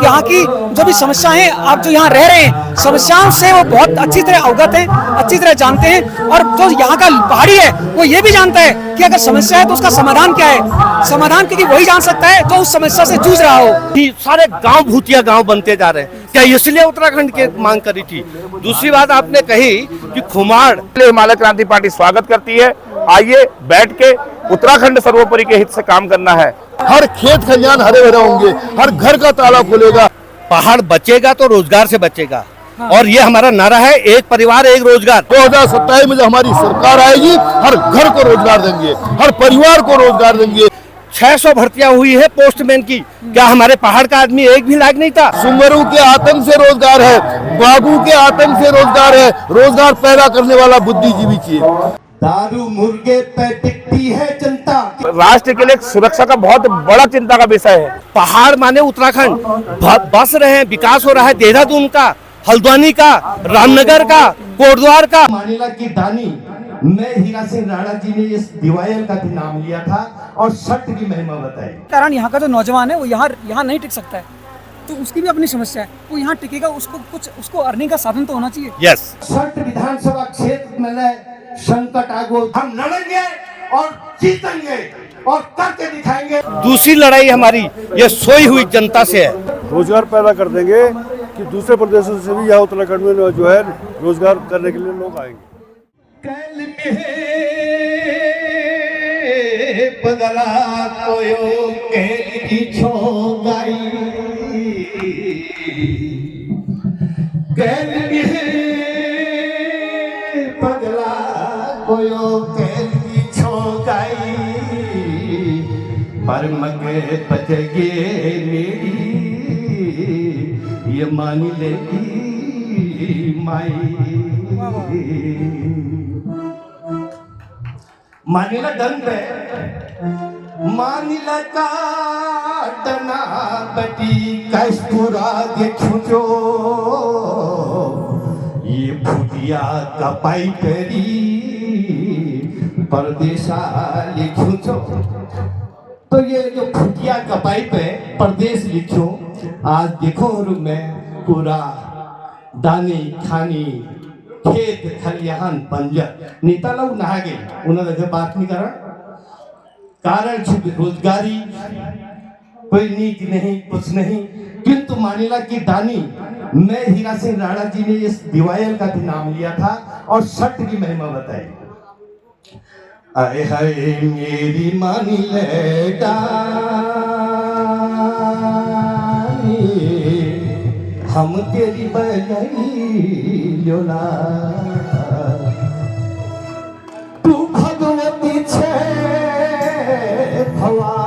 यहाँ की जो भी समस्याएं, आप जो यहाँ रह रहे हैं, समस्याओं से वो बहुत अच्छी तरह अवगत हैं, अच्छी तरह जानते हैं। और जो यहाँ का पहाड़ी है वो ये भी जानता है कि अगर समस्या है तो उसका समाधान क्या है। समाधान क्योंकि वही जान सकता है जो उस समस्या से जूझ रहा हो। सारे गांव भूतिया गांव बनते जा रहे हैं, क्या इसलिए उत्तराखंड की मांग करी थी? दूसरी बात आपने कही कि खुमाड़, हिमालय क्रांति पार्टी स्वागत करती है। आइए बैठ के उत्तराखंड सर्वोपरि के हित से काम करना है। हर खेत खलिहान हरे भरे होंगे, हर घर का ताला खुलेगा, पहाड़ बचेगा तो रोजगार से बचेगा। और ये हमारा नारा है, एक परिवार एक रोजगार। 2027 में जब हमारी सरकार आएगी, हर घर को रोजगार देंगे, हर परिवार को रोजगार देंगे। 600 भर्तियां हुई है पोस्टमैन की, क्या हमारे पहाड़ का आदमी एक भी लायक नहीं था? सुंगरू के आतंक से रोजगार है, बाबू के आतंक से रोजगार है। रोजगार पैदा करने वाला बुद्धिजीवी चाहिए। दारू मुर्गे पे टिकती है जनता। राष्ट्र के लिए सुरक्षा का बहुत बड़ा चिंता का विषय है। पहाड़ माने उत्तराखंड, बस रहे हैं, विकास हो रहा है देहरादून का, हल्द्वानी का, रामनगर का, कोटद्वार का। मानिला की दानी मैं हीरा सिंह राणा जी ने इस दिवायल का भी नाम लिया था और सट की महिमा बताई। कारण यहाँ का जो नौजवान है वो यहाँ नहीं टिक सकता है, तो उसकी भी अपनी समस्या है। वो यहाँ टिकेगा, उसको अर्निंग का साधन तो होना चाहिए। यस, सट विधानसभा क्षेत्र में संकट आगो, हम लड़ेंगे और जीतेंगे और करके दिखाएंगे। दूसरी लड़ाई हमारी ये सोई हुई जनता से है। रोजगार पैदा कर देंगे कि दूसरे प्रदेशों से भी यहाँ उत्तराखंड में जो है रोजगार करने के लिए लोग आएंगे। कैल में बदला कोयो कैल की छोगाई, कैल में बदला कोयो कैल की छोगाई, पर मगे बचगे मेरी ये मान लेगी माई। मानिला दंड है, मानिला काटना बटी कैसपुरा देखो जो ये भूतिया का पाइपरी परदेशा लिखो जो। तो ये जो भूतिया का पाइप है परदेश लिखो। आज देखो मैं पूरा दानी खानी खेत खलिहान बंजर नेता लोग नहा गए, उन्होंने बात नहीं करा। कारण रोजगारी कोई नीति नहीं, कुछ नहीं। किंतु मानिला की दानी मैं हीरा सिंह राणा जी ने इस दिवायल का भी नाम लिया था और सट की महिमा बताई। आए हाय मेरी मानिले दानी, हम तेरी बजाई लोला। तू भगवती छे भवानी,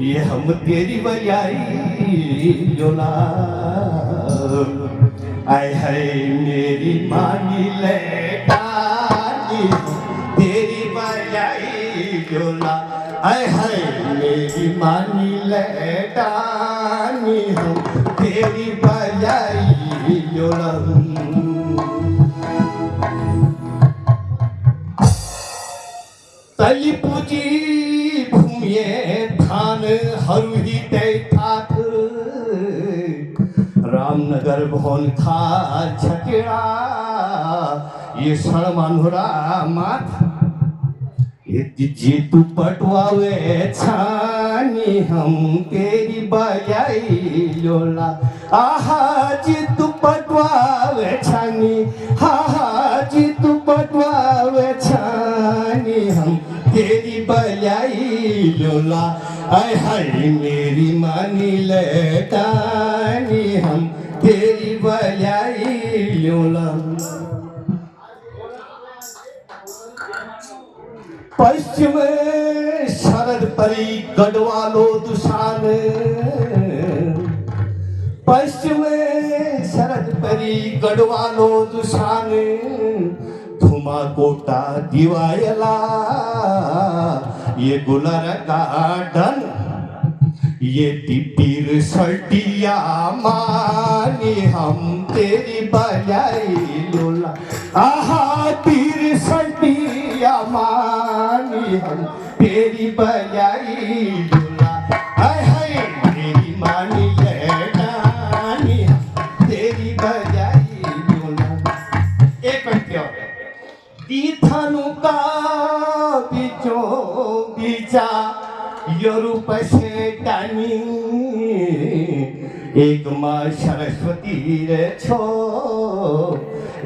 ये हम तेरी बजाई लोला। आय हाय मेरी मानी ले दानी, तेरी बजाई लोला। आय हाय मेरी मानी ले दानी, हम तेरी बजाई लोला। तली पूजी भूमिये धान हरुही दैथाथ, रामनगर भवन खा छकेड़ा ये सड़मानोरा माथ। जीतू पटवावे छानी, हम तेरी बजाई लोला। आहा जीतू पटवावे छानी, हा जीतू पटवावे छानी, हम तेरी बजाई लोला। आय हाय मेरी मानी लेटानी, हम तेरी बजाई लोला। पश्चिम शरद परी गढ़वालो दुशान, पश्चिम शरद परी गढ़वालो दुशान। धुमा कोटा दिवायला ये गुलर गार्डन, ये टिपीर सल्टिया मानी, हम तेरी बजाई लोला। आहा तीर सल्टिया मानी, हम तेरी बजाई लोला। हाय हाय तेरी मानी ले गानी तेरी बजाई लूना। एक पंक्ति और तीर्थानु का बिचो बिचा योरूप से डानी एक माँ सरस्वती रे छो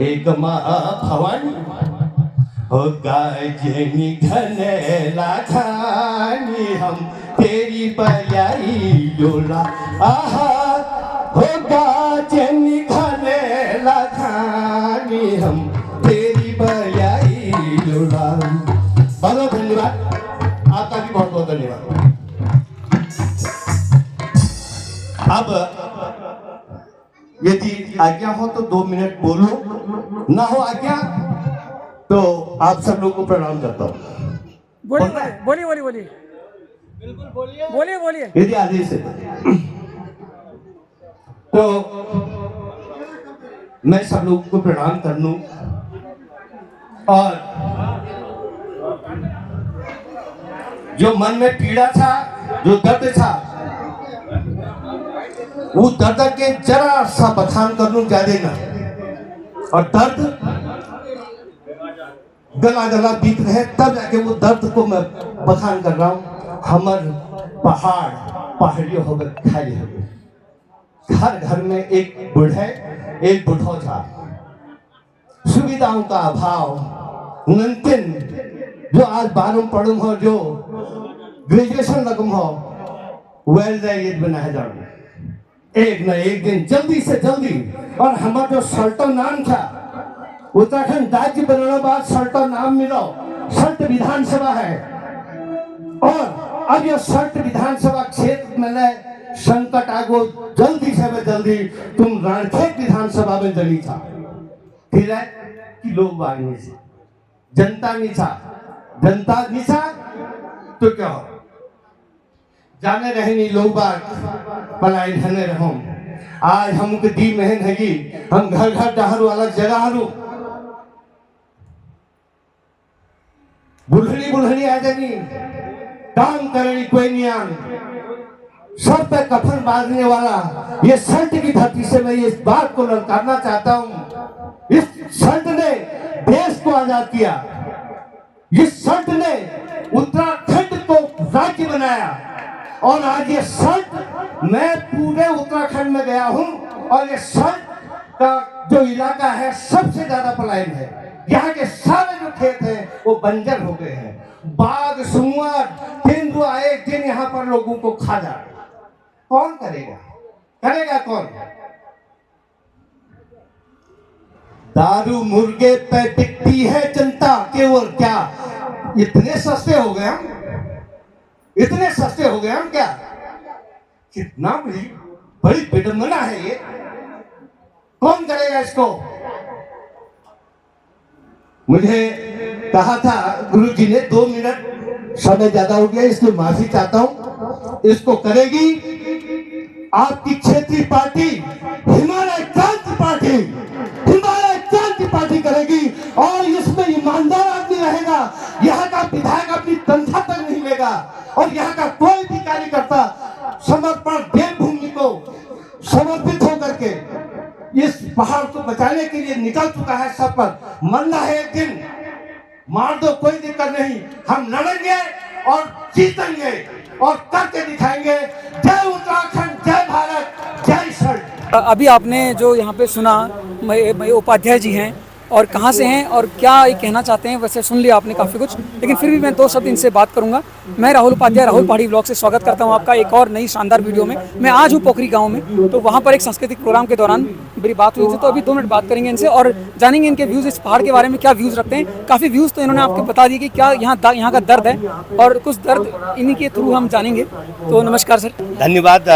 एक माँ भवानी हो गाजनी घन लाखानी हम तेरी बजाई लोला। आहा हो गाजनी घन लाखानी हम तेरी बजाई लोला। बहुत बहुत धन्यवाद, आपका भी बहुत बहुत धन्यवाद। अब यदि आज्ञा हो तो 2 मिनट बोलो, ना हो आज्ञा तो आप सब लोग को प्रणाम करता हूँ। बोलिए बोलिए बोलिए बोलिए बिल्कुल बोलिए बोलिए। यदि आदेश है तो मैं सब लोगों को प्रणाम कर लूं और जो मन में पीड़ा था, जो दर्द था, वो दर्द के जरा सा बखान कर लूं, ज्यादा ना। और दर्द गला गला बीत रहे तब जाके वो दर्द को मैं बखान कर रहा हूं। हमर पहाड़ पहाड़ियों हो गए खाली हो गए। घर घर में एक बूढ़े एक बूढ़ो था। सुविधाओं का अभाव नंतिन जो आज 12 पढ़ूं हो, जो ग्रेजुएशन लगूं हो, वेल ये बनाया जाऊंगा एक न एक दिन जल्दी से जल्दी। और हमारा जो सल्टो नाम था, उत्तराखंड राज्य बनाने बाद सल्टो नाम मिलो, सल्ट विधानसभा है। और अब यह सल्ट विधानसभा क्षेत्र में संकट आगो, जल्दी से जल्दी तुम राणखेत विधानसभा में जली था। फिर है कि लोग बाग नहीं थे, जनता नहीं था, जनता नहीं था तो क्या हो जाने रहे नहीं लोग बाग पलाई धने रहो। आज हमको दी महन है कि हम घर घर डहरू अलग जगह हरू बुढ़नी बुढ़नी आ जानी काम करनी कोई नहीं आन सर पे कफन बांधने वाला। ये संत की धरती से मैं इस बात को ललकारना चाहता हूं। इस संत ने देश को आजाद किया, इस संत ने उत्तराखंड को राज्य बनाया। और आज ये संत, मैं पूरे उत्तराखंड में गया हूं और ये संत का जो इलाका है सबसे ज्यादा पलायन है। यहाँ के सारे जो खेत हैं वो बंजर हो गए हैं। बाघ सुअर तेंदुआ एक दिन यहाँ पर लोगों को खा जा। कौन करेगा, करेगा कौन? दारू मुर्गे पे टिकती है जनता केवल। क्या इतने सस्ते हो गए हम? इतने सस्ते हो गए हम क्या? कितना बड़ी विडंबना है ये। कौन करेगा इसको? मुझे कहा था गुरुजी ने 2 मिनट, समय ज्यादा हो गया इसलिए माफी चाहता हूं। इसको करेगी आपकी क्षेत्रीय पार्टी हिमालय क्रांति पार्टी, हिमालय क्रांति पार्टी करेगी। और इसमें ईमानदार आदमी रहेगा। यहाँ का विधायक अपनी तनख्वाह तक नहीं लेगा। और यहाँ का कोई भी कार्यकर्ता समर्पण देवभूमि को समर्पित होकर के इस पहाड़ को बचाने के लिए निकल चुका है। सब पर मरना है एक दिन, मार दो कोई दिक्कत नहीं, हम लड़ेंगे और जीतेंगे और करके दिखाएंगे। जय उत्तराखंड, जय भारत, जय सल्ट। अभी आपने जो यहाँ पे सुना, मैं उपाध्याय जी हैं और कहाँ से हैं और क्या ये कहना चाहते हैं, वैसे सुन लिया आपने काफ़ी कुछ, लेकिन फिर भी मैं 2 शब्द इनसे बात करूंगा। मैं राहुल उपाध्याय, राहुल पहाड़ी ब्लॉग से स्वागत करता हूं आपका एक और नई शानदार वीडियो में। मैं आज हूं पोखरी गांव में, तो वहां पर एक सांस्कृतिक प्रोग्राम के दौरान मेरी बात हुई थी। तो अभी 2 मिनट बात करेंगे इनसे और जानेंगे इनके व्यूज़, इस पहाड़ के बारे में क्या व्यूज़ रखते हैं। काफ़ी व्यूज़ तो इन्होंने आपको बता दिए कि क्या यहाँ का दर्द है और कुछ दर्द इन्हीं के थ्रू हम जानेंगे। तो नमस्कार सर। धन्यवाद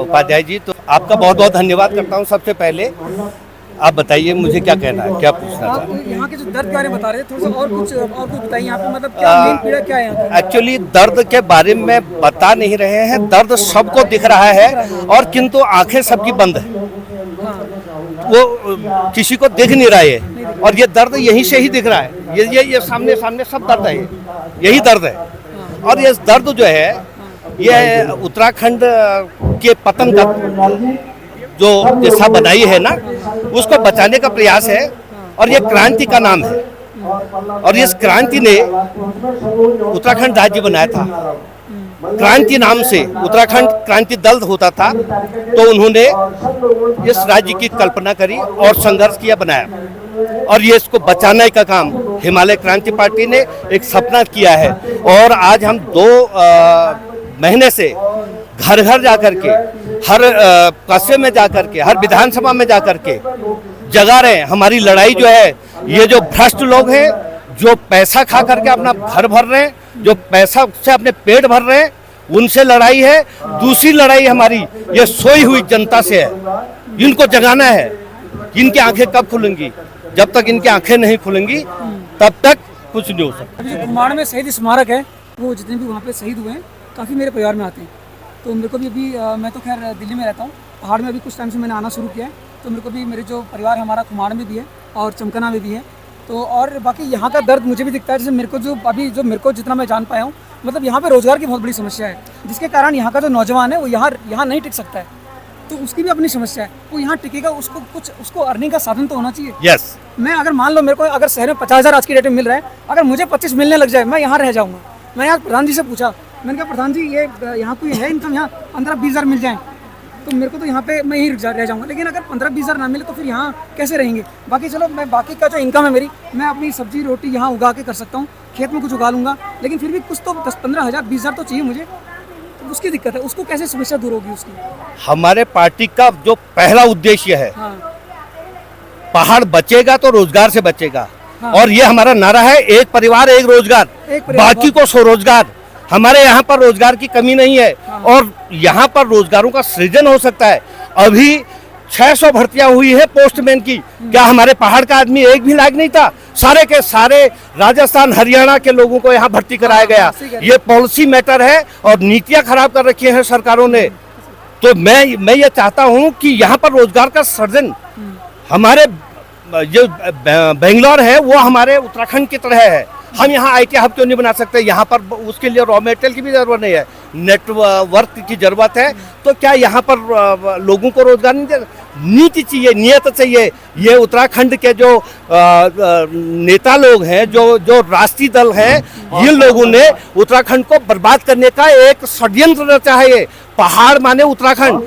उपाध्याय जी, तो आपका बहुत बहुत धन्यवाद करता हूँ। सबसे पहले आप बताइए मुझे क्या कहना है, क्या पूछना आप चाहते हैं? यहाँ के जो दर्द के बारे में बता रहे थे, थोड़ा सा और कुछ बताइए यहाँ पे, मतलब क्या मेन पीड़ा क्या है यहाँ पे? एक्चुअली दर्द के बारे में बता नहीं रहे हैं। दर्द सबको दिख रहा है और किंतु आंखें सबकी बंद है, वो किसी को दिख नहीं रहा है। और ये दर्द यहीं से ही दिख रहा है। ये सामने सामने सब दर्द है, यही दर्द है। और ये दर्द जो है ये उत्तराखंड के पतन का जो दिशा बनाई है ना, उसको बचाने का प्रयास है और ये क्रांति का नाम है। और इस क्रांति ने उत्तराखंड राज्य बनाया था। क्रांति नाम से उत्तराखंड क्रांति दल होता था, तो उन्होंने इस राज्य की कल्पना करी और संघर्ष किया, बनाया। और ये इसको बचाने का काम हिमालय क्रांति पार्टी ने एक सपना किया है। और आज हम 2 महीने से घर घर जाकर के, हर कस्बे में जाकर के, हर विधानसभा में जाकर के जगा रहे हैं। हमारी लड़ाई जो है, ये जो भ्रष्ट लोग हैं, जो पैसा खा करके अपना घर भर रहे हैं, जो पैसा से अपने पेट भर रहे हैं, उनसे लड़ाई है। दूसरी लड़ाई हमारी ये सोई हुई जनता से है। इनको जगाना है। इनकी आंखें कब खुलेंगी? जब तक इनकी आंखें नहीं खुलेंगी तब तक कुछ नहीं हो सकता। अभी जो कुमाड़ में शहीद स्मारक है, वो जितने भी वहाँ पे शहीद हुए हैं, काफ़ी मेरे परिवार में आते हैं। तो मेरे को भी अभी मैं तो खैर दिल्ली में रहता हूँ, पहाड़ में अभी कुछ टाइम से मैंने आना शुरू किया है। तो मेरे को भी, मेरे जो परिवार है हमारा कुमाड़ में भी है और चमकना में भी है। तो और बाकी यहाँ का दर्द मुझे भी दिखता है। जैसे मेरे को मेरे को जितना मैं जान पाया हूँ, मतलब यहाँ पे रोज़गार की बहुत बड़ी समस्या है, जिसके कारण यहाँ का जो नौजवान है वो यहाँ नहीं टिक सकता है। तो उसकी भी अपनी समस्या है। वो यहाँ टिकेगा, उसको अर्निंग का साधन तो होना चाहिए। यस। मैं अगर मान लो मेरे को अगर शहर में 50,000 आज की डेट में मिल रहा है, अगर मुझे 25 मिलने लग जाए, मैं यहाँ रह जाऊँगा। मैंने आज प्रधान जी से पूछा, मैंने कहा प्रधान जी ये यहाँ कोई है इनकम, यहाँ 15-20 हज़ार मिल जाए तो मेरे को तो यहाँ पे मैं ही रह जाऊँगा। लेकिन अगर 15-20 हज़ार ना मिले तो फिर यहाँ कैसे रहेंगे? बाकी चलो, मैं बाकी का जो इनकम है मेरी, मैं अपनी सब्जी रोटी यहाँ उगा के कर सकता हूँ, खेत में कुछ उगा लूँगा। लेकिन फिर भी कुछ तो 10-15 हज़ार 20 हज़ार तो चाहिए मुझे। तो उसकी दिक्कत है, उसको कैसे समस्या दूर होगी उसकी? हमारे पार्टी का जो पहला उद्देश्य है, हाँ। पहाड़ बचेगा तो रोजगार से बचेगा। हाँ। और ये हमारा नारा है, एक परिवार एक रोजगार, बाकी को स्वरोजगार। हमारे यहाँ पर रोजगार की कमी नहीं है। हाँ। और यहाँ पर रोजगारों का सृजन हो सकता है। अभी 600 भर्तियां हुई है पोस्टमैन की। क्या हमारे पहाड़ का आदमी एक भी लायक नहीं था? सारे के सारे राजस्थान हरियाणा के लोगों को यहाँ भर्ती कराया गया। ये पॉलिसी मैटर है और नीतियां खराब कर रखी हैं सरकारों ने। तो मैं ये चाहता हूँ कि यहाँ पर रोजगार का सृजन, हमारे जो बेंगलोर है वो हमारे उत्तराखंड की तरह है। हम यहाँ IT हब क्यों नहीं बना सकते? यहाँ पर उसके लिए रॉ मटेरियल की भी जरूरत नहीं है, नेटवर्क की जरूरत है। तो क्या यहाँ पर लोगों को रोजगार नहीं दे? नीति चाहिए, नियत चाहिए। ये उत्तराखंड के जो नेता लोग हैं, जो राष्ट्रीय दल है, इन लोगों ने उत्तराखंड को बर्बाद करने का एक षड्यंत्र रचा है। ये पहाड़ माने उत्तराखंड,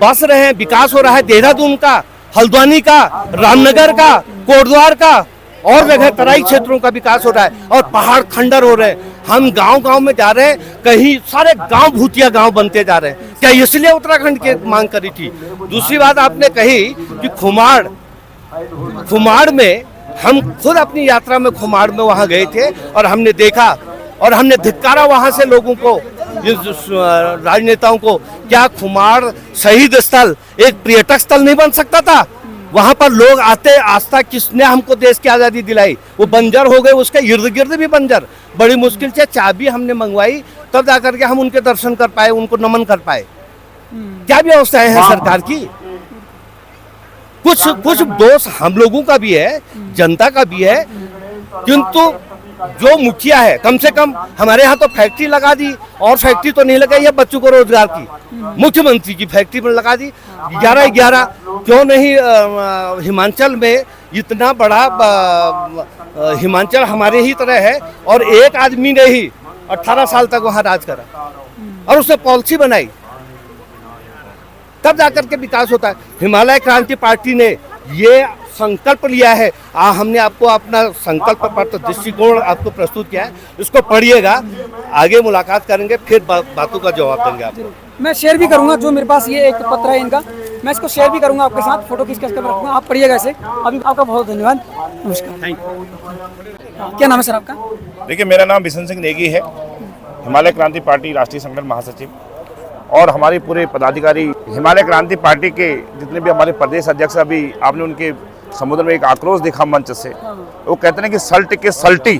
बस रहे हैं, विकास हो रहा है देहरादून का, हल्द्वानी का, रामनगर का, कोटद्वार का और जगह तराई क्षेत्रों का विकास हो रहा है और पहाड़ खंडर हो रहे हैं। हम गांव-गांव में जा रहे हैं, कहीं सारे गांव भूतिया गांव बनते जा रहे हैं। क्या इसलिए उत्तराखंड की मांग करी थी? दूसरी बात आपने कही कि खुमाड़ में हम खुद अपनी यात्रा में खुमाड़ में वहां गए थे और हमने देखा और हमने धिक्कारा वहां से लोगों को, राजनेताओं को। क्या खुमाड़ शहीद स्थल एक पर्यटक स्थल नहीं बन सकता था? वहां पर लोग आते, आस्था किसने हमको देश की आज़ादी दिलाई? वो बंजर हो गए, उसके इर्द गिर्द भी बंजर। बड़ी मुश्किल से चाबी हमने मंगवाई, तब जाकर के हम उनके दर्शन कर पाए, उनको नमन कर पाए। क्या व्यवस्थाएं हैं सरकार की? कुछ दोष हम लोगों का भी है, जनता का भी है। किंतु जो मुखिया है, कम से कम हमारे यहाँ तो फैक्ट्री लगा दी, और फैक्ट्री तो नहीं लगाई है बच्चों को रोजगार की, मुख्यमंत्री की फैक्ट्री में लगा दी 11-11। क्यों नहीं हिमाचल में इतना बड़ा, हिमाचल हमारे ही तरह है और एक आदमी ने ही 18 साल तक वहाँ राज करा और उसने पॉलिसी बनाई, तब जाकर के विकास होता है। हिमालय क्रांति पार्टी ने ये संकल्प लिया है। हमने आपको अपना संकल्प पत्र, दृष्टिकोण आपको प्रस्तुत किया है, इसको पढ़िएगा। आगे मुलाकात करेंगे, फिर बातों का जवाब देंगे आपको। मैं शेयर भी करूंगा, जो मेरे पास ये एक पत्र है इनका, मैं इसको शेयर भी करूंगा आपके साथ, फोटो खींच के रखूंगा, आप पढ़िएगा इसे। अभी आपका बहुत धन्यवाद, नमस्कार। Thank you. क्या नाम है सर आपका? देखिए, मेरा नाम बिशन सिंह नेगी है, हिमालय क्रांति पार्टी राष्ट्रीय संगठन महासचिव। और हमारे पूरे पदाधिकारी हिमालय क्रांति पार्टी के जितने भी हमारे प्रदेश अध्यक्ष, अभी आपने उनके समुद्र में एक आक्रोश दिखा मंच से, वो कहते हैं कि सल्ट के सल्टी,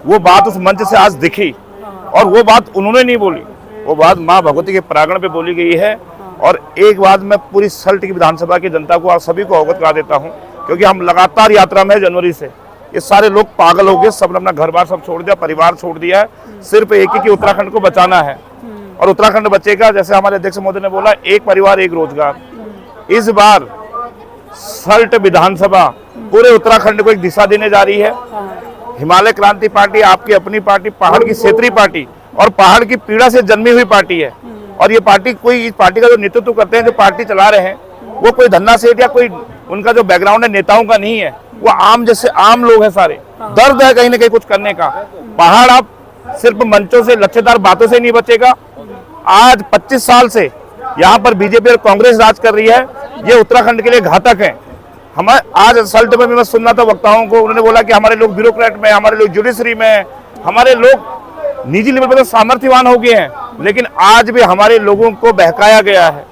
वो बात उस मंच से आज दिखी और वो बात उन्होंने नहीं बोली, वो बात माँ भगवती के प्रांगण पे बोली गई है। और एक बात मैं पूरी सल्ट की विधानसभा की जनता को, आप सभी को अवगत करा देता हूँ, क्योंकि हम लगातार यात्रा में जनवरी से, ये सारे लोग पागल हो गए, सबने अपना घर बार सब छोड़ दिया, परिवार छोड़ दिया है, सिर्फ एक ही कि उत्तराखंड को बचाना है। और उत्तराखंड बचेगा। जैसे हमारे अध्यक्ष महोदय ने बोला, एक परिवार एक रोजगार। इस बार सल्ट विधानसभा पूरे उत्तराखंड को एक दिशा देने जा रही है। हिमालय क्रांति पार्टी आपकी अपनी पार्टी, पहाड़ की क्षेत्रीय पार्टी और पहाड़ की पीड़ा से जन्मी हुई पार्टी है। और ये पार्टी, कोई इस पार्टी का जो नेतृत्व करते हैं, जो पार्टी चला रहे हैं, वो कोई धन्ना सेठ या कोई उनका जो बैकग्राउंड है नेताओं का नहीं है। वो आम जैसे आम लोग हैं सारे। दर्द है कहीं ना कहीं कुछ करने का। पहाड़ आप सिर्फ मंचों से, लच्छेदार बातों से नहीं बचेगा। आज 25 साल से यहाँ पर बीजेपी और कांग्रेस राज कर रही है। ये उत्तराखंड के लिए घातक है। हमारे आज सल्ट में मैं सुन रहा था वक्ताओं को, उन्होंने बोला कि हमारे लोग ब्यूरोक्रेट में, हमारे लोग जुडिशरी में, हमारे लोग निजी लेवल पर तो सामर्थ्यवान हो गए हैं, लेकिन आज भी हमारे लोगों को बहकाया गया है।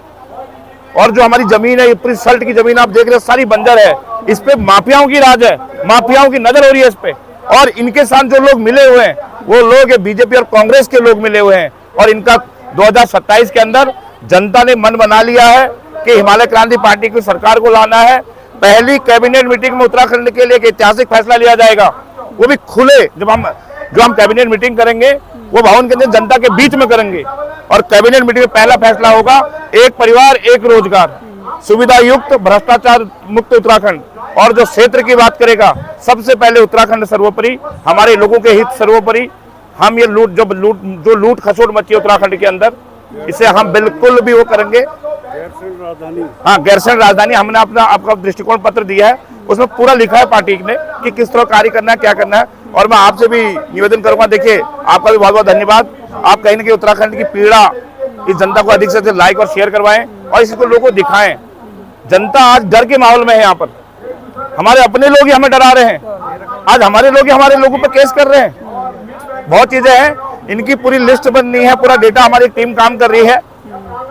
और जो हमारी जमीन है, ये पूरी सल्ट की जमीन आप देख रहे हो, सारी बंजर है। इस पे माफियाओं की राज है, माफियाओं की नजर हो रही है इस पे। और इनके साथ जो लोग मिले हुए हैं, वो लोग बीजेपी और कांग्रेस के लोग मिले हुए हैं। और इनका 2027 के अंदर जनता ने मन बना लिया है कि हिमालय क्रांति पार्टी की सरकार को लाना है। पहली कैबिनेट मीटिंग में उत्तराखंड के लिए एक ऐतिहासिक फैसला लिया जाएगा, वो भी खुले। जो हम कैबिनेट मीटिंग करेंगे, वो भवन के अंदर जनता के बीच में करेंगे। और कैबिनेट मीटिंग में पहला फैसला होगा, एक परिवार एक रोजगार, सुविधा युक्त, भ्रष्टाचार मुक्त उत्तराखंड। और जो क्षेत्र की बात करेगा, सबसे पहले उत्तराखंड सर्वोपरि, हमारे लोगों के हित सर्वोपरि। हम ये जो लूट खसोट मची है उत्तराखंड के अंदर, इसे हम बिल्कुल भी वो करेंगे। हाँ, गैरसैंण राजधानी हमने आपका दृष्टिकोण पत्र दिया है, उसमें पूरा लिखा है पार्टी ने कि किस तरह कार्य करना है, क्या करना है। और मैं आपसे भी निवेदन करूंगा, देखिए आपका भी बहुत बहुत धन्यवाद। आप कहीं ना कहीं उत्तराखंड की पीड़ा इस जनता को अधिक से अधिक लाइक और शेयर करवाएं और इसको लोगों को दिखाएं। जनता आज डर के माहौल में है। यहाँ पर हमारे अपने लोग ही हमें डरा रहे हैं। आज हमारे लोग ही हमारे लोगों पर केस कर रहे हैं। बहुत चीजें हैं, इनकी पूरी लिस्ट बननी है, पूरा डेटा हमारी टीम काम कर रही है।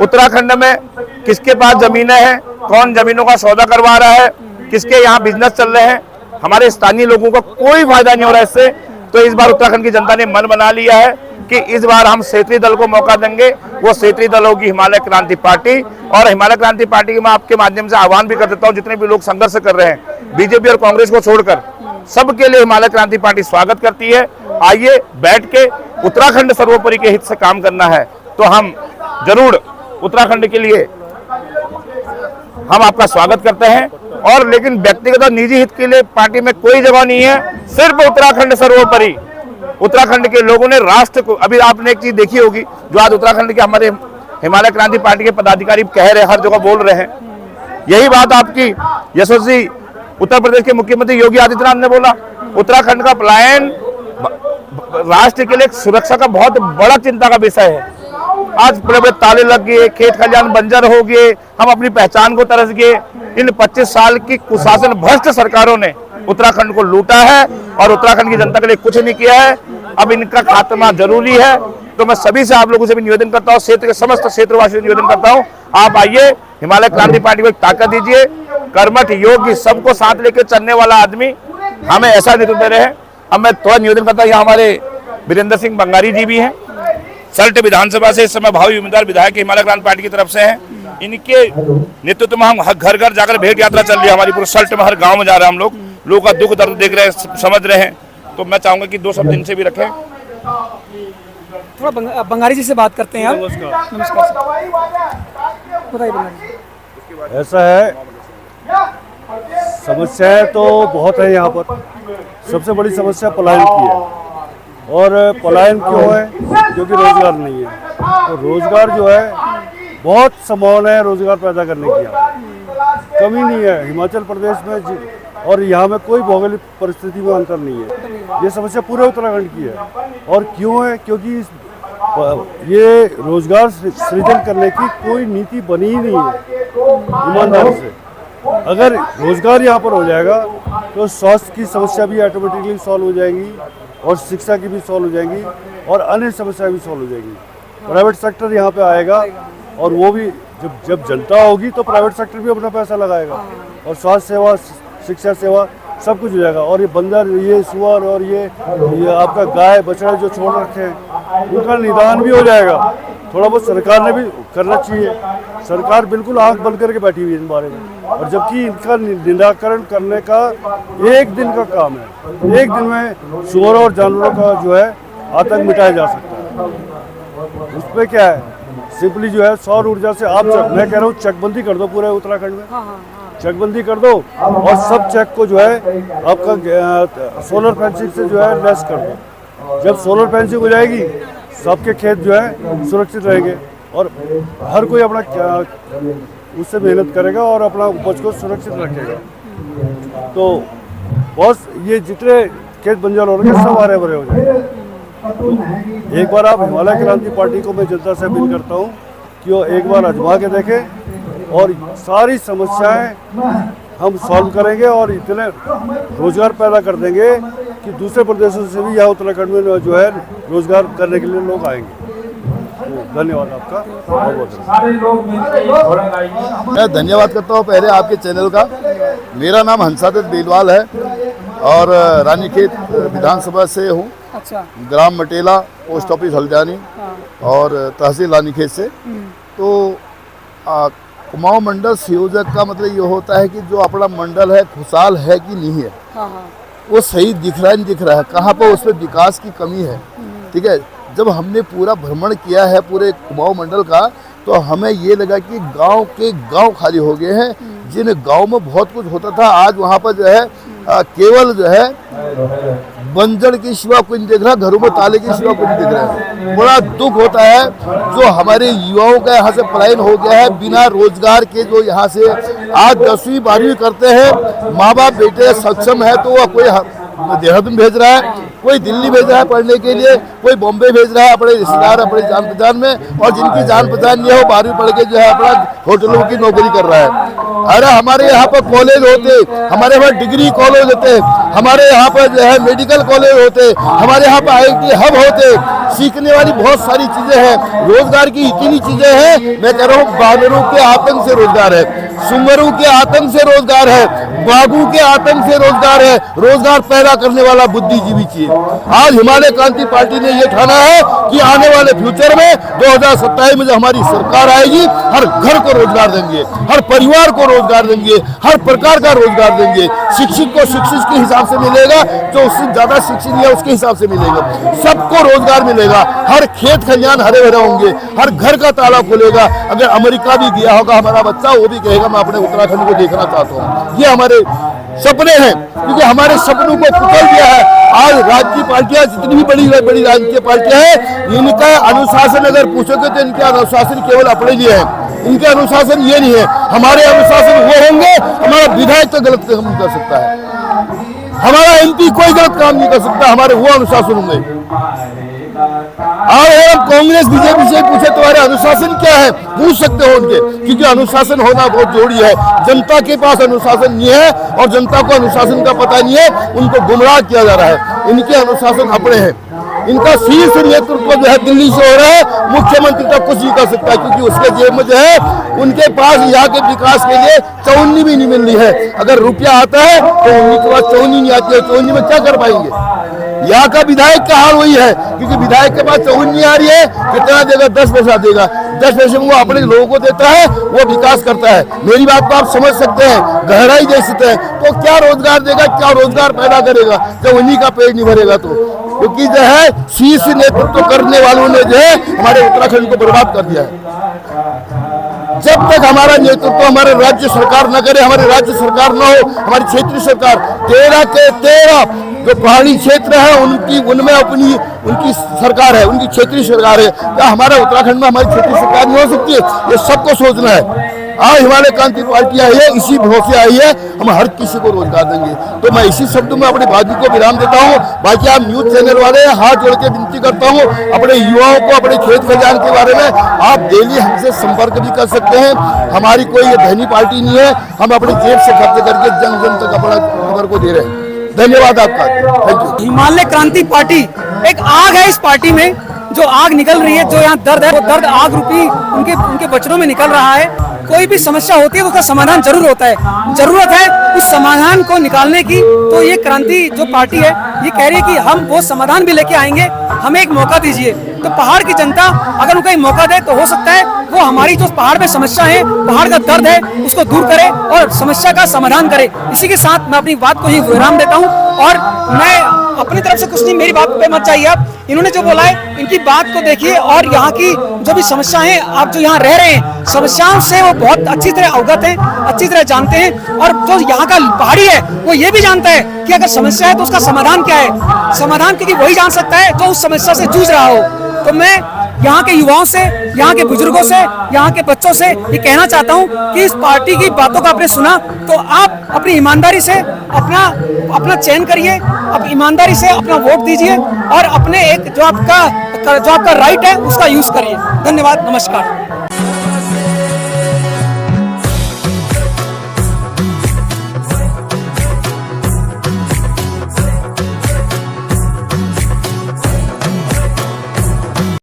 उत्तराखंड में किसके पास जमीनें हैं, कौन जमीनों का सौदा करवा रहा है, किसके यहाँ बिजनेस चल रहे हैं, हमारे स्थानीय लोगों को कोई फायदा नहीं हो रहा है इससे। तो इस बार उत्तराखंड की जनता ने मन बना लिया है कि इस बार हम क्षेत्रीय दल को मौका देंगे। वो क्षेत्रीय दल होगी हिमालय क्रांति पार्टी। और हिमालय क्रांति पार्टी के मैं आपके माध्यम से आह्वान भी कर देता हूँ, जितने भी लोग संघर्ष कर रहे हैं बीजेपी और कांग्रेस को छोड़कर, सबके लिए हिमालय क्रांति पार्टी स्वागत करती है। आइए बैठ के उत्तराखंड सर्वोपरि के हित से काम करना है, तो हम जरूर उत्तराखंड के लिए हम आपका स्वागत करते हैं। और लेकिन व्यक्तिगत और निजी हित के लिए पार्टी में कोई जगह नहीं है, सिर्फ उत्तराखंड सर्वोपरि। उत्तराखंड के लोगों ने राष्ट्र को, अभी आपने एक चीज देखी होगी, जो आज उत्तराखंड के हमारे हिमालय क्रांति पार्टी के पदाधिकारी कह रहे हैं, हर जगह बोल रहे हैं, यही बात आपकी यशस्वी उत्तर प्रदेश के मुख्यमंत्री योगी आदित्यनाथ ने बोला। उत्तराखंड का पलायन राष्ट्र के लिए सुरक्षा का बहुत बड़ा चिंता का विषय है। आज बड़े बड़े ताले लग गए, खेत खलिहान बंजर हो गए, हम अपनी पहचान को तरस गए। इन 25 साल की कुशासन भ्रष्ट सरकारों ने उत्तराखंड को लूटा है और उत्तराखंड की जनता के लिए कुछ नहीं किया है। अब इनका खात्मा जरूरी है। तो मैं सभी से, आप लोगों से भी निवेदन करता हूँ, क्षेत्र के समस्त क्षेत्रवासियों से निवेदन करता हूँ, आप आइए, हिमालय क्रांति पार्टी को एक ताकत दीजिए। कर्मठ, योग्य, सबको साथ लेकर चलने वाला आदमी हमें ऐसा नेतृत्व दे रहे हैं। अब मैं थोड़ा निवेदन करता हूँ, यहाँ हमारे वीरेंद्र सिंह बंगारी जी भी हैं, सल्ट विधानसभा से इस समय भावी उम्मीदवार विधायक हिमालय क्रांति पार्टी की तरफ से हैं। इनके नेतृत्व में हम घर घर जाकर भेंट यात्रा चल रही है हमारी, पूरे सल्ट में हर गांव में जा रहे हैं हम लोगों का दुख दर्द देख रहे हैं, समझ रहे हैं। तो मैं चाहूंगा कि 2 शब्द इनसे भी रखें। थोड़ा बंगारी जी से बात करते हैं। नमस्कार बताइए बंगारी जी। ऐसा है, समस्याएं तो बहुत है यहाँ पर। सबसे बड़ी समस्या पलायन की है। और पलायन क्यों है? क्योंकि रोजगार नहीं है। तो रोजगार जो है बहुत संभावना है रोजगार पैदा करने की, कमी नहीं है हिमाचल प्रदेश में और यहाँ में कोई भौगोलिक परिस्थिति में अंतर नहीं है। ये समस्या पूरे उत्तराखंड की है। और क्यों है? क्योंकि ये रोजगार सृजन करने की कोई नीति बनी ही नहीं है ईमानदारी से। अगर रोजगार यहाँ पर हो जाएगा तो स्वास्थ्य की समस्या भी ऑटोमेटिकली सॉल्व हो जाएगी और शिक्षा की भी सॉल्व हो जाएंगी और अन्य समस्या भी सॉल्व हो जाएगी। प्राइवेट सेक्टर यहाँ पे आएगा और वो भी जब जनता होगी तो प्राइवेट सेक्टर भी अपना पैसा लगाएगा और स्वास्थ्य सेवा, शिक्षा सेवा सब कुछ हो जाएगा। और ये बंदर, ये सुअर और ये आपका गाय बछड़ा जो छोड़ रखे हैं उनका निदान भी हो जाएगा। थोड़ा बहुत सरकार ने भी करना चाहिए। सरकार बिल्कुल आंख बंद करके बैठी हुई है इन बारे में, और जबकि इनका निराकरण करने का 1 दिन का काम है। 1 दिन में सुअर और जानवरों का जो है आतंक मिटाया जा सकता है। उसमें क्या है, सिंपली जो है सौर ऊर्जा से आप मैं कह रहा हूँ चकबंदी कर दो पूरे उत्तराखंड में, चकबंदी कर दो और सब चेक को जो है आपका सोलर फेंसिंग से जो है लेस कर दो। जब सोलर फेंसिंग हो जाएगी सबके खेत जो है सुरक्षित रहेंगे और हर कोई अपना उससे मेहनत करेगा और अपना उपज को सुरक्षित रखेगा। तो बस ये जितने खेत बंजर हो रहे हैं सब हरे भरे हो जाएंगे। तो एक बार आप हिमालय क्रांति पार्टी को मैं जनता से अपील करता हूँ कि वो एक बार आजमा के देखें और सारी समस्याएं हम सॉल्व करेंगे और इतने रोजगार पैदा कर देंगे कि दूसरे प्रदेशों से भी यहाँ उत्तराखंड में जो है रोजगार करने के लिए लोग आएंगे। तो धन्यवाद आपका बहुत बहुत। मैं धन्यवाद करता हूँ पहले आपके चैनल का। मेरा नाम हंसादत्त बेलवाल है और रानीखेत विधानसभा से हूँ। अच्छा। ग्राम मटेला, पोस्ट ऑफिस हल्द्वानी और तहसील रानीखेत से। तो कुमाऊं मंडल संयोजक का मतलब ये होता है कि जो अपना मंडल है खुशहाल है कि नहीं है, वो सही दिख रहा है नहीं दिख रहा है, कहाँ पर उसमें विकास की कमी है। ठीक है, जब हमने पूरा भ्रमण किया है पूरे कुमाऊं मंडल का तो हमें ये लगा कि गांव के गांव खाली हो गए हैं। जिन गांव में बहुत कुछ होता था आज वहाँ पर जो है केवल जो है बंजर के सिवा कोई नहीं दिख रहा, घरों में ताले के सिवा कोई नहीं दिख रहा है। बड़ा दुख होता है जो हमारे युवाओं का यहाँ से पलायन हो गया है बिना रोजगार के। जो यहाँ से आज 10वीं 12वीं करते हैं, माँ बाप बेटे सक्षम है तो वह कोई देहरादून भेज रहा है, कोई दिल्ली भेज रहा है पढ़ने के लिए, कोई बॉम्बे भेज रहा है अपने रिश्तेदार अपने जान पहचान में, और जिनकी जान पहचान नहीं है वो 12वीं पढ़ के जो है अपना होटलों की नौकरी कर रहा है। अरे हमारे यहाँ पर कॉलेज होते, हमारे यहाँ डिग्री कॉलेज होते, हमारे यहाँ पर जो है मेडिकल कॉलेज होते, हमारे यहाँ पर IIT हब होते, सीखने वाली बहुत सारी चीजें हैं, रोजगार की इतनी चीजें हैं। मैं कह रहा हूँ बानरों के आतंक से रोजगार है, सुंगरों के आतंक से रोजगार है, बाघों के आतंक से रोजगार है। रोजगार पैदा करने वाला बुद्धिजीवी चाहिए। आज हिमालय क्रांति पार्टी ने ये ठाना है कि आने वाले फ्यूचर में 2027 में जो हमारी सरकार आएगी हर घर को रोजगार देंगे, हर परिवार को रोजगार देंगे, हर प्रकार का रोजगार देंगे। शिक्षित को शिक्षित के हिसाब से मिलेगा, जो उससे ज्यादा शिक्षित है उसके हिसाब से मिलेगा, सबको रोजगार मिलेगा। हर खेत खलिहान हरे भरे होंगे, हर घर का ताला खुलेगा। अगर अमेरिका भी गया होगा हमारा बच्चा वो भी कहेगा मैं अपने उत्तराखंड को देखना चाहता हूँ। ये हमारे सपने हैं, क्योंकि हमारे सपनों को कुचल दिया है। आज राजकीय पार्टियां जितनी भी बड़ी बड़ी राजकीय पार्टियां हैं, इनका अनुशासन अगर पूछोगे तो इनका अनुशासन केवल अपने लिए है, इनका अनुशासन ये नहीं है। हमारे अनुशासन वो होंगे, हमारा विधायक तो गलत काम नहीं कर सकता है, हमारा MP कोई गलत काम नहीं कर सकता, हमारे वो अनुशासन होंगे। और कांग्रेस बीजेपी से पूछे तुम्हारे अनुशासन क्या है, पूछ सकते हो उनके, क्योंकि अनुशासन होना बहुत जरूरी है। जनता के पास अनुशासन नहीं है और जनता को अनुशासन का पता नहीं है, उनको गुमराह किया जा रहा है। इनके अनुशासन अपने हैं, इनका शीर्ष नेतृत्व जो है दिल्ली से हो रहा है, मुख्यमंत्री तक कुछ नहीं कर सकता, क्योंकि उसके जेब में जो है उनके पास यहाँ के विकास के लिए चौनी भी नहीं मिल रही है। अगर रुपया आता है तो उनके पास चौनी नहीं आती है, चौनी में क्या कर पाएंगे। यहाँ का विधायक का हाल वही है, क्योंकि विधायक के पास चौनी नहीं आ रही है, कितना देगा 10 पैसा देगा, 10 पैसे में वो अपने लोगों को देता है, वो विकास करता है। मेरी बात को आप समझ सकते हैं, गहराई दे सकते हैं। तो क्या रोजगार देगा, क्या रोजगार पैदा करेगा जब उन्हीं का पेट नहीं भरेगा। तो क्योंकि जो है शीर्ष नेतृत्व करने वालों ने जो है हमारे उत्तराखंड को बर्बाद कर दिया है। जब तक हमारा नेतृत्व हमारे राज्य सरकार न करे, हमारी राज्य सरकार न हो, हमारी क्षेत्रीय सरकार 13 के 13 जो पहाड़ी क्षेत्र है उनमें उनकी सरकार है, उनकी क्षेत्रीय सरकार है। क्या हमारे उत्तराखंड में हमारी क्षेत्रीय सरकार नहीं हो सकती है? ये सबको सोचना है। आज हिमालय क्रांति पार्टी आई है, इसी भरोसे आई है, हम हर किसी को रोजगार देंगे। तो मैं इसी शब्दों में अपनी बात को विराम देता हूँ। बाकी आप न्यूज चैनल वाले हाथ जोड़ के विनती करता हूँ, अपने युवाओं को अपने खेत खलिहान के बारे में आप डेली हमसे संपर्क भी कर सकते हैं। हमारी कोई ये धनी पार्टी नहीं है, हम अपने जेब से खर्च करके जन जन तक अपना खबर को दे रहे हैं। धन्यवाद आपका, थैंक यू। हिमालय क्रांति पार्टी एक आग है, इस पार्टी में जो आग निकल रही है, जो यहाँ दर्द है वो दर्द आग रूपी उनके बचनों में निकल रहा है। कोई भी समस्या होती है उसका समाधान जरूर होता है, जरूरत है उस समाधान को निकालने की। तो ये क्रांति जो पार्टी है ये कह रही है कि हम वो समाधान भी लेके आएंगे, हमें एक मौका दीजिए। तो पहाड़ की जनता अगर उनको एक मौका दे तो हो सकता है वो हमारी जो पहाड़ में समस्या है, पहाड़ का दर्द है, उसको दूर करे और समस्या का समाधान करे। इसी के साथ मैं अपनी बात को ही विराम देता हूँ और मैं अपनी तरफ से कुछ नहीं, मेरी बात पे मत जाइए आप। इन्होंने जो बोला है इनकी बात को देखिए, और यहाँ की जो भी समस्याएं, आप जो यहाँ रह रहे हैं समस्याओं से वो बहुत अच्छी तरह अवगत हैं, अच्छी तरह जानते हैं। और जो यहाँ का पहाड़ी है वो ये भी जानता है कि अगर समस्या है तो उसका समाधान क्या है। समाधान क्योंकि वही जान सकता है जो उस समस्या से जूझ रहा हो। तो मैं यहाँ के युवाओं से, यहाँ के बुजुर्गों से, यहाँ के बच्चों से ये कहना चाहता हूँ कि इस पार्टी की बातों को आपने सुना तो आप अपनी ईमानदारी से अपना चयन करिए, अब ईमानदारी से अपना वोट दीजिए और अपने एक जो आपका राइट है उसका यूज करिए। धन्यवाद, नमस्कार।